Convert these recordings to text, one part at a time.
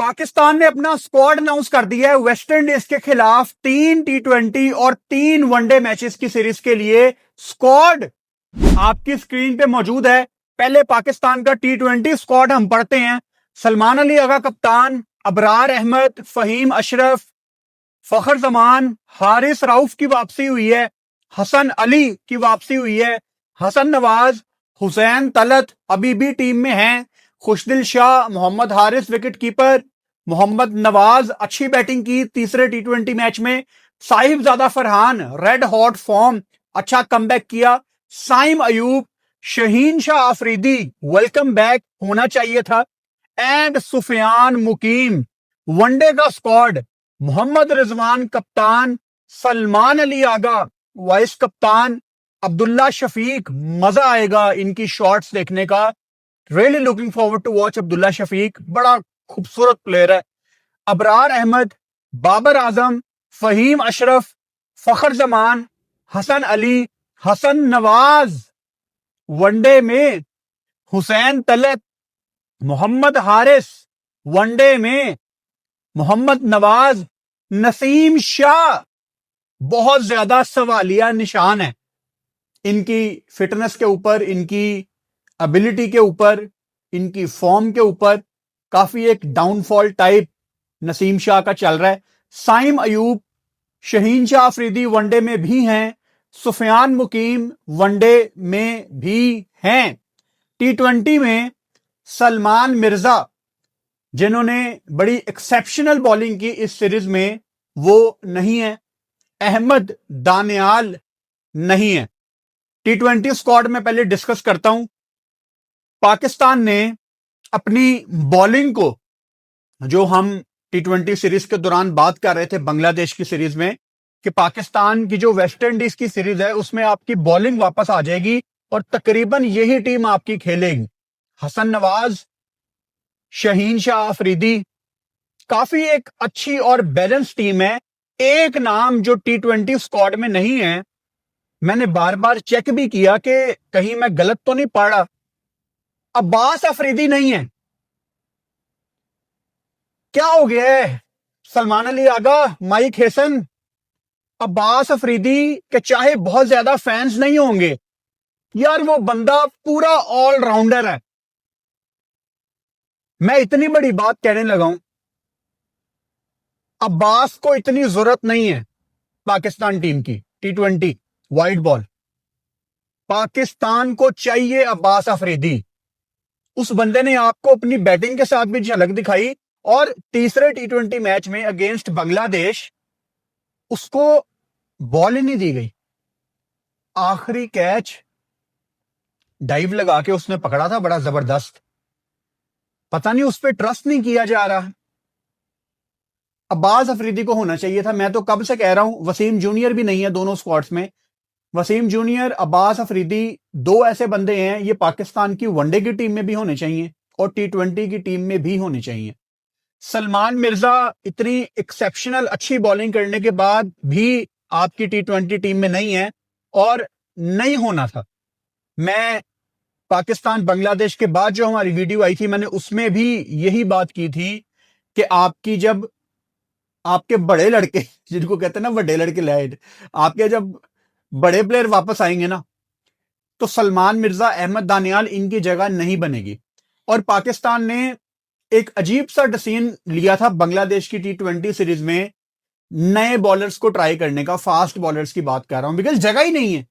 पाकिस्तान ने अपना squad announce कर दिया है वेस्ट इंडीज के खिलाफ 3 T20 और 3 वनडे मैचेस की सीरीज के लिए। स्क्वाड आपकी स्क्रीन पे मौजूद है। पहले पाकिस्तान का T20 स्क्वाड हम पढ़ते हैं। सलमान अली आगा कप्तान, अबरार अहमद, फहीम अशरफ, फखर जमान, हारिस राउफ की वापसी हुई है, हसन अली की वापसी हुई है, हसन नवाज, हुसैन तलत अभी भी टीम में हैं, खुशदिल शाह, मोहम्मद हारिस विकेट कीपर, मोहम्मद नवाज अच्छी बैटिंग की तीसरे T20 मैच में, Sahibzada Farhan red hot form, अच्छा कमबैक किया, साइम अयूब, शहीन शाह आफरीदी वेलकम बैक होना चाहिए था, एंड सुफियान मुकीम। वनडे का स्क्वाड मोहम्मद रिजवान कप्तान, सलमान अली आगा वाइस कप्तान, अब्दुल्ला शफीक, मजा आएगा इनकी शॉट्स देखने का। Really looking forward to watch Abdullah Shafique, बड़ा खूबसूरत प्लेयर है। अबरार अहमद, बाबर आजम, फहीम अशरफ, फखर जमान, हसन अली, हसन नवाज। वनडे में हुसैन तलत, मोहम्मद हारिस, वनडे में मोहम्मद नवाज, नसीम शाह। बहुत ज्यादा सवालिया निशान है इनकी फिटनेस के ऊपर, इनकी एबिलिटी के ऊपर, इनकी फॉर्म के ऊपर। काफी एक डाउनफॉल टाइप नसीम शाह का चल रहा है। साइम अयूब, शहीन शाह अफरीदी वनडे में भी हैं, सुफियान मुकीम वनडे में भी हैं। T20 में सलमान मिर्जा जिन्होंने बड़ी एक्सेप्शनल बॉलिंग की इस सीरीज में, वो नहीं है। अहमद दानियाल नहीं है। T20 स्क्वाड में पहले डिस्कस करता हूं। पाकिस्तान ने अपनी बॉलिंग को, जो हम T20 सीरीज के दौरान बात कर रहे थे बांग्लादेश की सीरीज में, कि पाकिस्तान की जो वेस्ट इंडीज की सीरीज है उसमें आपकी बॉलिंग वापस आ जाएगी और तकरीबन यही टीम आपकी खेलेगी। हसन नवाज, शहीन शाह अफरीदी, काफी एक अच्छी और बैलेंस टीम है। एक नाम जो T20 स्क्वाड में नहीं है, मैंने बार बार चेक भी किया कि कहीं मैं गलत तो नहीं पढ़ रहा, अब्बास अफरीदी नहीं है। क्या हो गया है? सलमान अली आगा, माइक हेसन, अब्बास अफरीदी के चाहे बहुत ज्यादा फैंस नहीं होंगे, यार वो बंदा पूरा ऑलराउंडर है। मैं इतनी बड़ी बात कहने लगा हूं, अब्बास को इतनी जरूरत नहीं है पाकिस्तान टीम की T20 वाइड बॉल। पाकिस्तान को चाहिए अब्बास अफरीदी। उस बंदे ने आपको अपनी बैटिंग के साथ भी झलक दिखाई, और तीसरे T20 मैच में अगेंस्ट बांग्लादेश उसको बॉल ही नहीं दी गई। आखिरी कैच डाइव लगा के उसने पकड़ा था, बड़ा जबरदस्त। पता नहीं उस पर ट्रस्ट नहीं किया जा रहा। अब्बास अफरीदी को होना चाहिए था। मैं तो कब से कह रहा हूं, वसीम जूनियर भी नहीं है दोनों स्क्वाड्स में। वसीम जूनियर, अब्बास अफरीदी, दो ऐसे बंदे हैं, ये पाकिस्तान की वनडे की टीम में भी होने चाहिए और T20 की टीम में भी होने चाहिए। सलमान मिर्जा इतनी एक्सेप्शनल अच्छी बॉलिंग करने के बाद भी आपकी T20 टीम में नहीं है, और नहीं होना था। मैं पाकिस्तान बांग्लादेश के बाद जो हमारी वीडियो आई थी, मैंने उसमें भी यही बात की थी कि आपकी जब आपके बड़े लड़के, जिनको कहते हैं ना बड़े लड़के लाइट, आपके जब बड़े प्लेयर वापस आएंगे ना, तो सलमान मिर्जा, अहमद दानियाल, इनकी जगह नहीं बनेगी। और पाकिस्तान ने एक अजीब सा डिसीजन लिया था बांग्लादेश की T20 सीरीज में, नए बॉलर्स को ट्राई करने का। फास्ट बॉलर्स की बात कर रहा हूं, बिकॉज जगह ही नहीं है।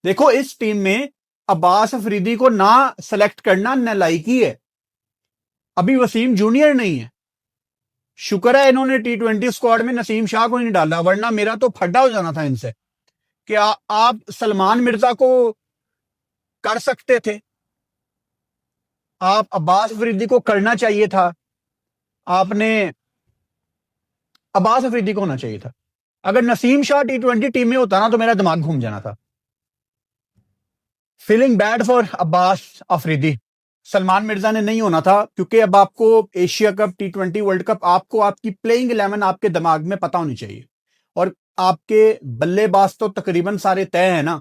देखो, इस टीम में अब्बास अफरीदी को ना सेलेक्ट करना नालायकी है। अभी वसीम जूनियर नहीं है। शुक्र है इन्होंने T20 स्क्वाड में नसीम शाह को नहीं डाला, वरना मेरा तो फड्डा हो जाना था इनसे। कि आप सलमान मिर्जा को कर सकते थे, आप अब्बास अफरीदी को करना चाहिए था, आपने अब्बास अफरीदी को होना चाहिए था। अगर नसीम शाह T20 टीम में होता ना, तो मेरा दिमाग घूम जाना था। Feeling bad for Abbas Afridi. Salman Mirza ने नहीं होना था, क्योंकि अब आपको Asia cup, T20 world cup, आपको आपकी प्लेइंग 11 आपके दिमाग में पता होनी चाहिए, और आपके बल्लेबाज तो तकरीबन सारे तय है ना।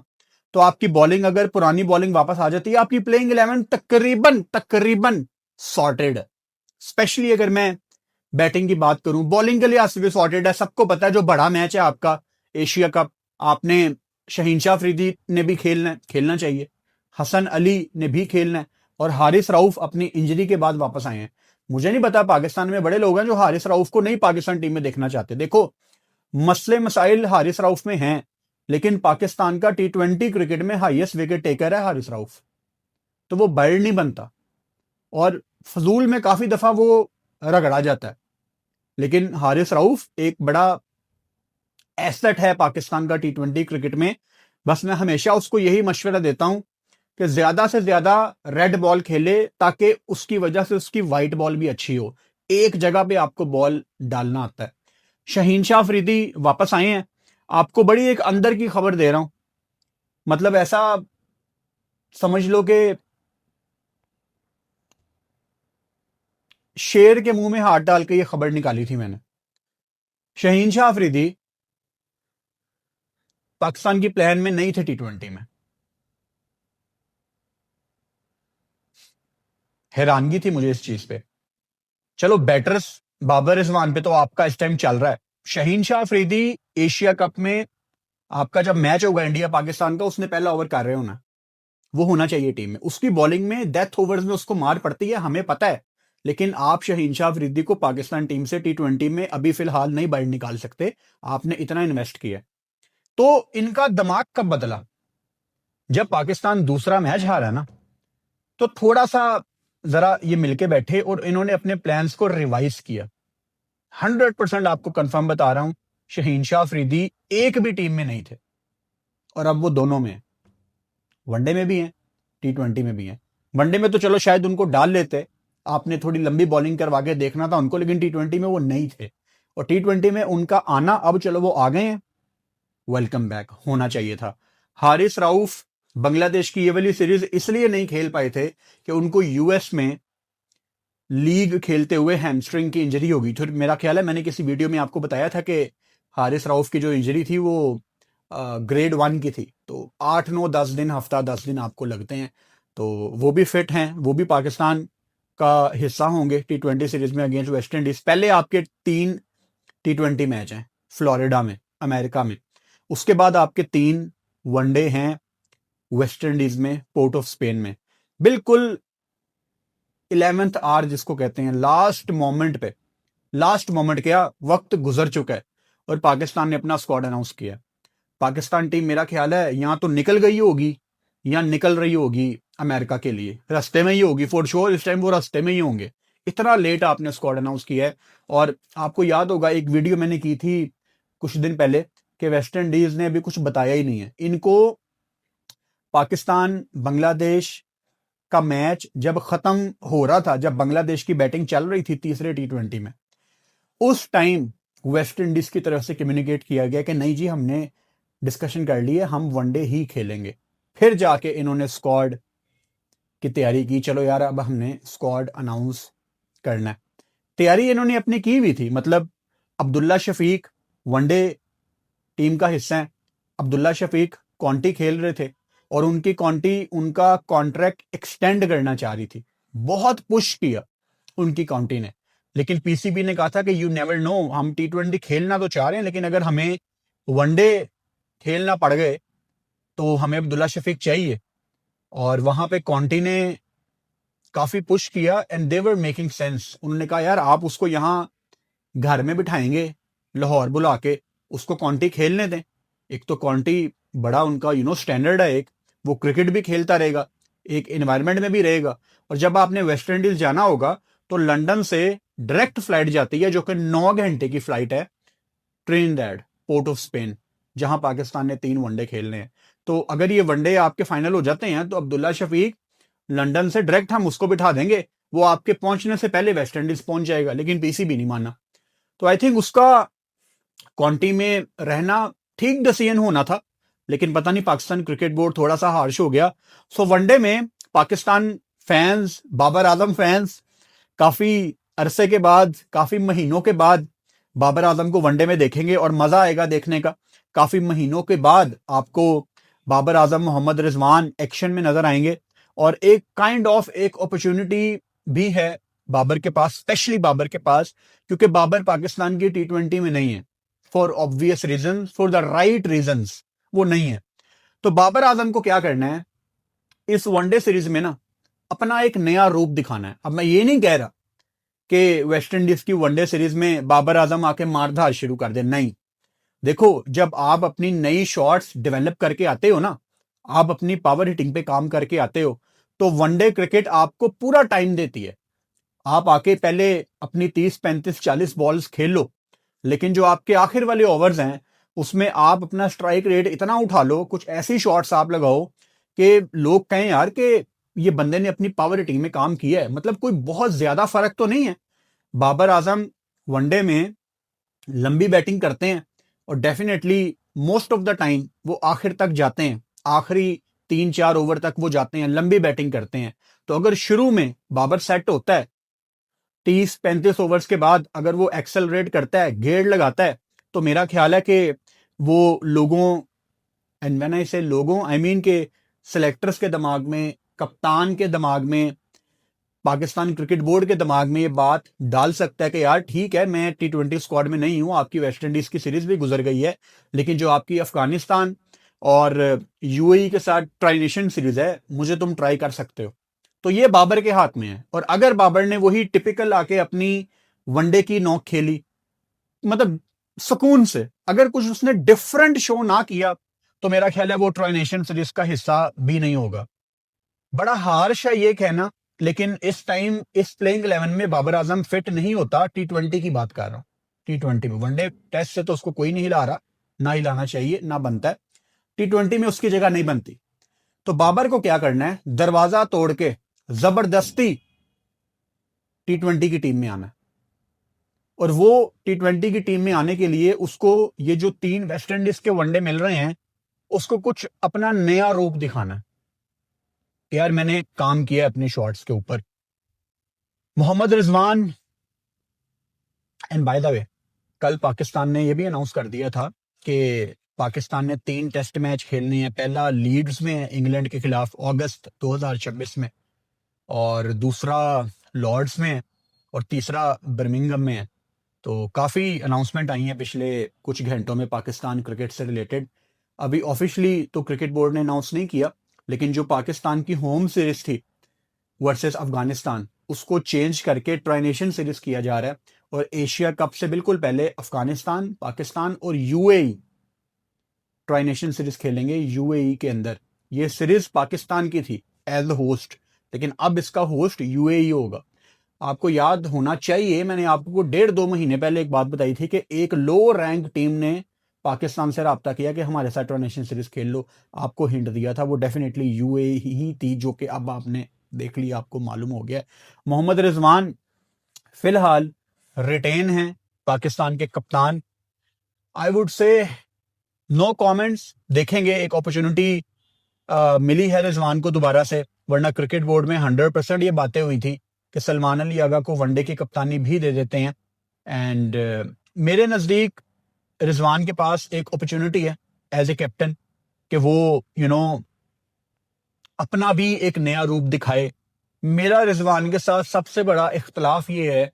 तो आपकी बॉलिंग, अगर पुरानी बॉलिंग वापस आ जाती है, आपकी प्लेइंग 11 तकरीबन सॉर्टेड। स्पेशली अगर मैं बैटिंग की बात करूं, बॉलिंग के लिए आरसीबी सॉर्टेड है, सबको पता है। जो बड़ा मैच है आपका एशिया कप, आपने शहीनशाह अफरीदी ने भी खेलना है, खेलना चाहिए, हसन अली ने भी खेलना है, और हारिस रऊफ अपनी इंजरी के बाद वापस आए हैं। मुझे नहीं पता, पाकिस्तान में बड़े लोग हैं जो हारिस रऊफ को नहीं पाकिस्तान टीम में देखना चाहते। देखो, मसले मसाइल हारिस रऊफ में हैं, लेकिन पाकिस्तान का T20 क्रिकेट में हाईएस्ट विकेट टेकर है हारिस रऊफ, तो वो बर्ड नहीं बनता, और फजूल में काफी दफा वो रगड़ा जाता है। लेकिन हारिस रऊफ एक बड़ा एसेट है पाकिस्तान का T20 क्रिकेट में। बस मैं हमेशा उसको यही मशवरा देता हूं कि ज्यादा से ज्यादा रेड बॉल खेले, ताकि उसकी वजह से उसकी व्हाइट बॉल भी अच्छी हो, एक जगह पे आपको बॉल डालना आता है। शहीनशाह अफरीदी वापस आए हैं। आपको बड़ी एक अंदर की खबर दे रहा हूं, मतलब ऐसा समझ लो कि शेर के मुंह में हाथ डाल के ये खबर निकाली थी मैंने। शहीनशाह अफरीदी पाकिस्तान की प्लान में नहीं थे T20 में। हैरानगी थी मुझे इस चीज पे। चलो, बैटर्स बाबर रिजवान पे तो आपका इस टाइम चल रहा है। शहीनशाह अफरीदी एशिया कप में आपका जब मैच होगा इंडिया पाकिस्तान का, उसने पहला ओवर कर रहे होना, वो होना चाहिए टीम में। उसकी बॉलिंग में डेथ ओवर्स में उसको मार पड़ती है, हमें पता है, लेकिन आप शहीनशाह अफरीदी को पाकिस्तान टीम से T20 में अभी फिलहाल नहीं बाहर निकाल सकते। आपने इतना इन्वेस्ट किया। तो इनका दिमाग कब बदला? जब पाकिस्तान दूसरा मैच हारा ना, तो थोड़ा सा जरा ये मिलके बैठे और इन्होंने अपने प्लान्स को रिवाइज किया। 100% आपको कंफर्म बता रहा हूं, शहीनशाह अफरीदी एक भी टीम में नहीं थे, और अब वो दोनों में, वनडे में भी हैं, T20 में भी हैं। वनडे में तो चलो शायद उनको डाल लेते, आपने थोड़ी लंबी बॉलिंग करवा के देखना था उनको, लेकिन T20 में वो नहीं थे, और T20 में उनका आना, अब चलो वो आ गए हैं, वेलकम बैक होना चाहिए था। हारिस राउफ बांग्लादेश की ये वाली सीरीज इसलिए नहीं खेल पाए थे कि उनको यूएस में लीग खेलते हुए हैमस्ट्रिंग की इंजरी होगी। तो मेरा ख्याल है मैंने किसी वीडियो में आपको बताया था कि हारिस राउफ की जो इंजरी थी वो ग्रेड 1 की थी, तो 8-9-10 दिन, हफ्ता 10 दिन आपको लगते हैं। तो वो भी फिट हैं, वो भी पाकिस्तान का हिस्सा होंगे T20 सीरीज में अगेंस्ट वेस्ट इंडीज। पहले आपके 3 T20 मैच हैं फ्लोरिडा में, अमेरिका में, उसके बाद आपके 3 वनडे हैं वेस्ट इंडीज में, पोर्ट ऑफ स्पेन में। बिल्कुल 11th आवर जिसको कहते हैं, लास्ट मोमेंट पे, लास्ट मोमेंट क्या, वक्त गुजर चुका है और पाकिस्तान ने अपना स्क्वाड अनाउंस किया। पाकिस्तान टीम मेरा ख्याल है या तो निकल गई होगी या निकल रही होगी अमेरिका के लिए, रास्ते में ही होगी फॉर श्योर। इस टाइम वो रास्ते में ही होंगे, इतना लेट आपने स्क्वाड अनाउंस किया है। और आपको याद होगा एक वीडियो मैंने की थी कुछ दिन पहले कि वेस्ट इंडीज ने अभी कुछ बताया ही नहीं है इनको। पाकिस्तान बांग्लादेश का मैच जब खत्म हो रहा था, जब बांग्लादेश की बैटिंग चल रही थी तीसरे T20 में, उस टाइम वेस्ट इंडीज की तरफ से कम्युनिकेट किया गया कि नहीं जी, हमने डिस्कशन कर ली है, हम वनडे ही खेलेंगे। फिर जाके इन्होंने स्क्वाड की तैयारी की, चलो यार अब हमने स्क्वाड अनाउंस करना है। तैयारी इन्होंने अपनी की हुई थी, मतलब अब्दुल्ला शफीक वनडे टीम का हिस्सा है। अब्दुल्ला शफीक कॉन्टी खेल रहे थे और उनकी कॉन्टी उनका कॉन्ट्रैक्ट एक्सटेंड करना चाह रही थी, बहुत पुश किया उनकी कॉन्टी ने, लेकिन पीसीबी ने कहा था कि यू नेवर नो, हम T20 खेलना तो चाह रहे हैं, लेकिन अगर हमें वनडे खेलना पड़ गए तो हमें अब्दुल्ला शफीक चाहिए। और वहां पे कॉन्टी ने काफी पुश किया and they were making sense. उन्होंने कहा यार आप उसको यहाँ घर में बिठाएंगे लाहौर बुला के, उसको कॉन्टी खेलने दें। एक तो कॉन्टी बड़ा उनका स्टैंडर्ड है, एक वो क्रिकेट भी खेलता रहेगा, एक एनवायरनमेंट में भी रहेगा। और जब आपने वेस्ट इंडीज जाना होगा तो लंदन से डायरेक्ट फ्लाइट जाती है, जो कि 9 घंटे की फ्लाइट है, ट्रिनिडाद, पोर्ट ऑफ स्पेन, जहां पाकिस्तान ने 3 वनडे खेलने हैं। तो अगर ये वनडे आपके फाइनल हो जाते हैं तो अब्दुल्ला शफीक लंदन से डायरेक्ट हम उसको बिठा देंगे, वो आपके पहुंचने से पहले वेस्ट इंडीज पहुंच जाएगा। लेकिन पीसीबी नहीं माना, तो आई थिंक उसका कॉन्टी में रहना ठीक डिसीजन होना था, लेकिन पता नहीं पाकिस्तान क्रिकेट बोर्ड थोड़ा सा हार्श हो गया। सो वनडे में पाकिस्तान फैंस, बाबर आजम फैंस, काफी अरसे के बाद, काफी महीनों के बाद बाबर आजम को वनडे में देखेंगे और मजा आएगा देखने का। काफी महीनों के बाद आपको बाबर आजम, मोहम्मद रिजवान एक्शन में नजर आएंगे, और एक काइंड ऑफ एक अपॉर्चुनिटी भी है बाबर के पास, स्पेशली बाबर के पास, क्योंकि बाबर पाकिस्तान की T20 में नहीं है, for obvious reason, for the right reason वो नहीं है। तो बाबर आजम को क्या करना है इस वनडे सीरीज में ना, अपना एक नया रूप दिखाना है। अब मैं ये नहीं कह रहा कि वेस्ट इंडीज की वनडे सीरीज में बाबर आजम आके मारधार शुरू कर दे, नहीं। देखो, जब आप अपनी नई शॉट्स डेवलप करके आते हो ना, आप अपनी पावर हिटिंग पे काम करके आते हो, तो वनडे क्रिकेट आपको पूरा टाइम देती है। आप आके पहले अपनी 30 35 40 बॉल्स खेल लो, लेकिन जो आपके आखिर वाले ओवर्स हैं उसमें आप अपना स्ट्राइक रेट इतना उठा लो, कुछ ऐसी शॉट्स आप लगाओ कि लोग कहें यार कि ये बंदे ने अपनी पावर हिटिंग में काम किया है। मतलब कोई बहुत ज्यादा फर्क तो नहीं है। बाबर आजम वनडे में लंबी बैटिंग करते हैं और definitely most of the time वो आखिर तक जाते हैं, आखिरी 3 4 ओवर तक वो जाते हैं, लंबी बैटिंग करते हैं। तो अगर शुरू में बाबर सेट होता है, 30 35 ओवर्स के बाद अगर वो एक्सेलरेट करता है, गेयर लगाता है, तो मेरा ख्याल है कि वो लोगों, एंड व्हेन आई से लोगों आई मीन के सिलेक्टर्स के दिमाग में, कप्तान के दिमाग में, पाकिस्तान क्रिकेट बोर्ड के दिमाग में ये बात डाल सकता है कि यार ठीक है, मैं T20 स्क्वाड में नहीं हूं, आपकी वेस्ट इंडीज की सीरीज भी गुजर गई है, लेकिन जो आपकी अफगानिस्तान और यूएई के साथ ट्राई नेशन सीरीज है, मुझे तुम ट्राई कर सकते हो। तो ये बाबर के हाथ में है। और अगर बाबर ने वही टिपिकल आके अपनी वनडे की नोक खेली, मतलब सुकून से, अगर कुछ उसने डिफरेंट शो ना किया, तो मेरा ख्याल है वो ट्राई नेशन सीरीज का हिस्सा भी नहीं होगा। बड़ा हार्श है ये कहना, लेकिन इस टाइम इस प्लेइंग 11 में बाबर आजम फिट नहीं होता। T20 की बात कर रहा हूं, T20 में, वनडे टेस्ट से तो उसको कोई नहीं हिला रहा, ना हिलाना चाहिए, ना बनता है। T20 में उसकी जगह नहीं बनती। तो बाबर को क्या करना है, दरवाजा तोड़ के जबरदस्ती T20 की टीम में आना है। और वो T20 की टीम में आने के लिए उसको ये जो 3 वेस्ट इंडीज के वनडे मिल रहे हैं, उसको कुछ अपना नया रूप दिखाना है कि यार मैंने काम किया अपनी शॉट्स के ऊपर। Mohammad Rizwan, and by the way, कल पाकिस्तान ने यह भी अनाउंस कर दिया था कि पाकिस्तान ने 3 टेस्ट मैच खेलने हैं। पहला लीड्स में है इंग्लैंड के खिलाफ अगस्त 2026 में, और दूसरा लॉर्ड्स में है, और तीसरा बर्मिंघम में है। तो काफ़ी अनाउंसमेंट आई हैं पिछले कुछ घंटों में पाकिस्तान क्रिकेट से रिलेटेड। अभी ऑफिशियली तो क्रिकेट बोर्ड ने अनाउंस नहीं किया, लेकिन जो पाकिस्तान की होम सीरीज थी वर्सेस अफगानिस्तान, उसको चेंज करके ट्राई नेशन सीरीज किया जा रहा है। और एशिया कप से बिल्कुल पहले अफगानिस्तान, पाकिस्तान और यूएई ट्राई नेशन सीरीज खेलेंगे यूएई के अंदर। ये सीरीज पाकिस्तान की थी एज द होस्ट, लेकिन अब इसका होस्ट यूएई होगा। आपको याद होना चाहिए, मैंने आपको 1.5 2 महीने पहले एक बात बताई थी कि एक लो रैंक टीम ने पाकिस्तान से रब्ता किया कि हमारे साथ ट्राई नेशन सीरीज खेल लो। आपको हिंट दिया था, वो डेफिनेटली यूएई ही थी, जो कि अब आपने देख लिया, आपको मालूम हो गया। मोहम्मद रिजवान फिलहाल रिटेन हैं पाकिस्तान के कप्तान। I would say no comments, देखेंगे, एक अपॉर्चुनिटी मिली है रिजवान को दोबारा से, वरना क्रिकेट बोर्ड में 100% ये बातें हुई थी कि सलमान अली आगा को वनडे की कप्तानी भी दे देते हैं। एंड मेरे नज़दीक रिजवान के पास एक अपॉर्चुनिटी है एज ए कैप्टन कि वो अपना भी एक नया रूप दिखाए। मेरा रिजवान के साथ सबसे बड़ा इख्तलाफ ये है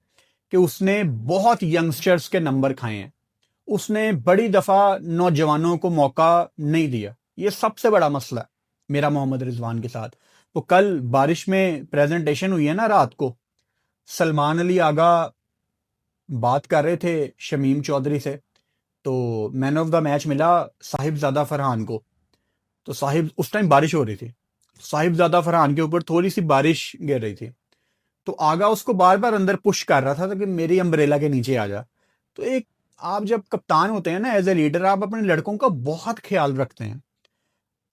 कि उसने बहुत यंगस्टर्स के नंबर खाए हैं, उसने बड़ी दफा नौजवानों को मौका नहीं दिया। ये सबसे बड़ा मसला है मेरा मोहम्मद रिजवान के साथ। तो कल बारिश में प्रेजेंटेशन हुई है ना रात को, सलमान अली आगा बात कर रहे थे शमीम चौधरी से, तो मैन ऑफ द मैच मिला साहिबजादा फरहान को। तो साहिब, उस टाइम बारिश हो रही थी, साहिबजादा फरहान के ऊपर थोड़ी सी बारिश गिर रही थी, तो आगा उसको बार बार अंदर पुश कर रहा था कि मेरी अम्ब्रेला के नीचे आ जा। तो एक, आप जब कप्तान होते हैं ना, एज ए लीडर, आप अपने लड़कों का बहुत ख्याल रखते हैं।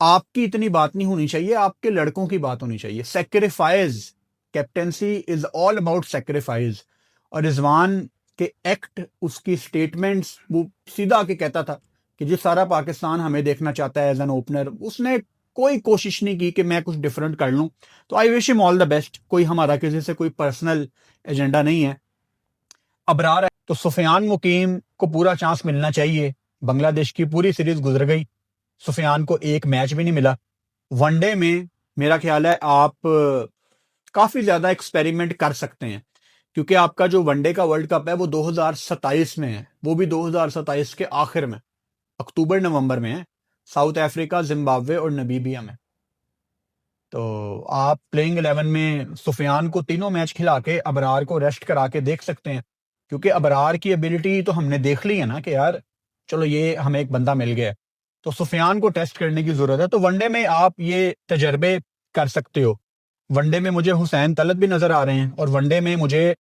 आपकी इतनी बात नहीं होनी चाहिए, आपके लड़कों की बात होनी चाहिए। Sacrifice, captaincy is all about sacrifice. और रिजवान के एक्ट, उसकी स्टेटमेंट्स, वो सीधा आके कहता था कि जी सारा पाकिस्तान हमें देखना चाहता है एज एन ओपनर। उसने कोई कोशिश नहीं की कि मैं कुछ डिफरेंट कर लूं। तो I wish him all the best. कोई हमारा किसी से कोई पर्सनल एजेंडा नहीं है। अबरार है तो सुफियान मुकीम को पूरा चांस मिलना चाहिए। बांग्लादेश की पूरी सीरीज गुजर गई, सुफियान को एक मैच भी नहीं मिला। वनडे में मेरा ख्याल है आप काफी ज्यादा एक्सपेरिमेंट कर सकते हैं। क्योंकि आपका जो वनडे का वर्ल्ड कप है वो 2027 में है, वो भी 2027 के आखिर में, अक्टूबर नवंबर में है, साउथ अफ्रीका, जिम्बाब्वे और नमीबिया में। तो आप प्लेइंग 11 में सुफियान को तीनों मैच खिला के अबरार को रेस्ट करा के देख सकते हैं, क्योंकि अबरार की एबिलिटी तो हमने देख ली है ना कि यार चलो ये हमें एक बंदा मिल गया है, तो सुफियान को टेस्ट करने की जरूरत है। तो वनडे में आप ये तजर्बे कर सकते हो। वनडे में मुझे हुसैन तलत भी नजर आ रहे हैं, और वनडे में मुझे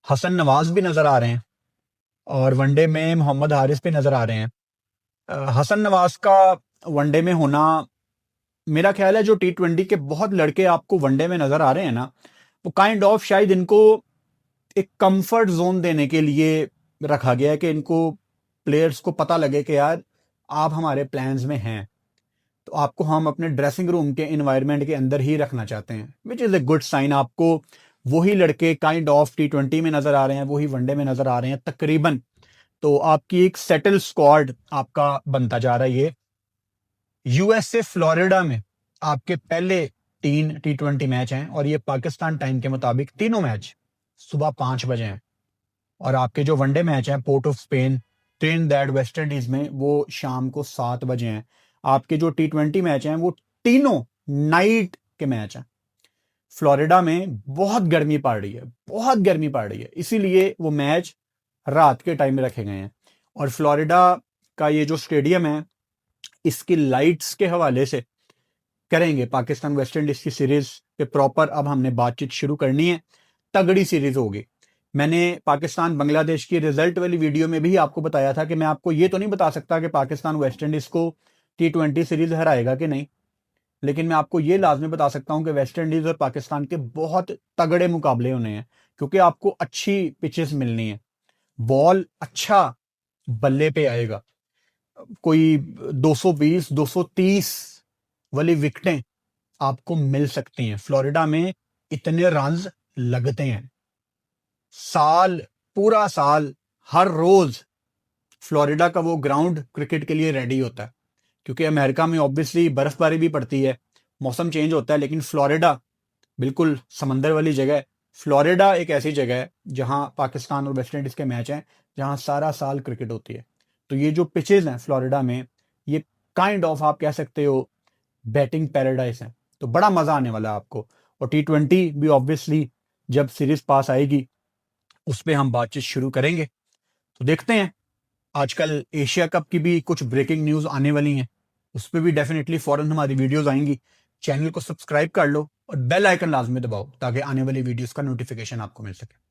हसन नवाज भी नजर आ रहे हैं, और वनडे में मोहम्मद हारिस भी नजर आ रहे हैं। हसन नवाज का वनडे में होना, मेरा ख्याल है जो T20 के बहुत लड़के आपको वनडे में नजर आ रहे हैं ना, वो काइंड ऑफ शायद इनको एक कंफर्ट जोन देने के लिए रखा गया है, कि इनको प्लेयर्स को पता लगे कि यार आप हमारे प्लान्स में हैं, तो आपको हम अपने ड्रेसिंग रूम के इन्वायरमेंट के अंदर ही रखना चाहते हैं, which is a good sign. आपको वही लड़के काइंड ऑफ T20 में नजर आ रहे हैं, वही वनडे में नजर आ रहे हैं तकरीबन। तो आपकी एक सेटल स्क्वाड आपका बनता जा रहा है। ये यूएसए फ्लोरिडा में आपके पहले 3 T20 मैच हैं, और ये पाकिस्तान टाइम के मुताबिक तीनों मैच सुबह 5 बजे हैं। और आपके जो वनडे मैच हैं port of Spain, Trinidad West Indies में, वो शाम को 7 बजे हैं। आपके जो T20 मैच हैं वो तीनों नाइट के मैच हैं। फ्लोरिडा में बहुत गर्मी पड़ रही है, बहुत गर्मी पड़ रही है, इसीलिए वो मैच रात के टाइम में रखे गए हैं। और फ्लोरिडा का ये जो स्टेडियम है, इसकी लाइट्स के हवाले से करेंगे पाकिस्तान वेस्ट इंडीज की सीरीज पे प्रॉपर अब हमने बातचीत शुरू करनी है। तगड़ी सीरीज होगी। मैंने पाकिस्तान बांग्लादेश की रिजल्ट वाली वीडियो में भी आपको बताया था कि मैं आपको ये तो नहीं बता सकता कि पाकिस्तान वेस्ट इंडीज को T20 सीरीज हराएगा कि नहीं, लेकिन मैं आपको ये लाजमी बता सकता हूं कि वेस्ट इंडीज और पाकिस्तान के बहुत तगड़े मुकाबले होने हैं, क्योंकि आपको अच्छी पिचेस मिलनी है, बॉल अच्छा बल्ले पे आएगा। कोई 220 230 वाली विकेटें आपको मिल सकती हैं। फ्लोरिडा में इतने रन्स लगते हैं, साल पूरा साल हर रोज फ्लोरिडा का वो ग्राउंड क्रिकेट के लिए रेडी होता है, क्योंकि अमेरिका में ऑब्वियसली बर्फबारी भी पड़ती है, मौसम चेंज होता है, लेकिन फ्लोरिडा बिल्कुल समंदर वाली जगह है। फ्लोरिडा एक ऐसी जगह है जहां पाकिस्तान और वेस्ट इंडीज के मैच हैं, जहां सारा साल क्रिकेट होती है। तो ये जो पिचेज हैं फ्लोरिडा में, ये काइंड ऑफ आप कह सकते हो बैटिंग पैराडाइज है। तो बड़ा मजा आने वाला है आपको। और T20 भी ऑब्वियसली जब सीरीज पास आएगी उस पर हम बातचीत शुरू करेंगे। तो देखते हैं, आजकल एशिया कप की भी कुछ ब्रेकिंग न्यूज आने वाली हैं, उस पर भी डेफिनेटली फौरन हमारी वीडियोस आएंगी। चैनल को सब्सक्राइब कर लो और बेल आइकन लाजमी दबाओ, ताकि आने वाली वीडियोस का नोटिफिकेशन आपको मिल सके।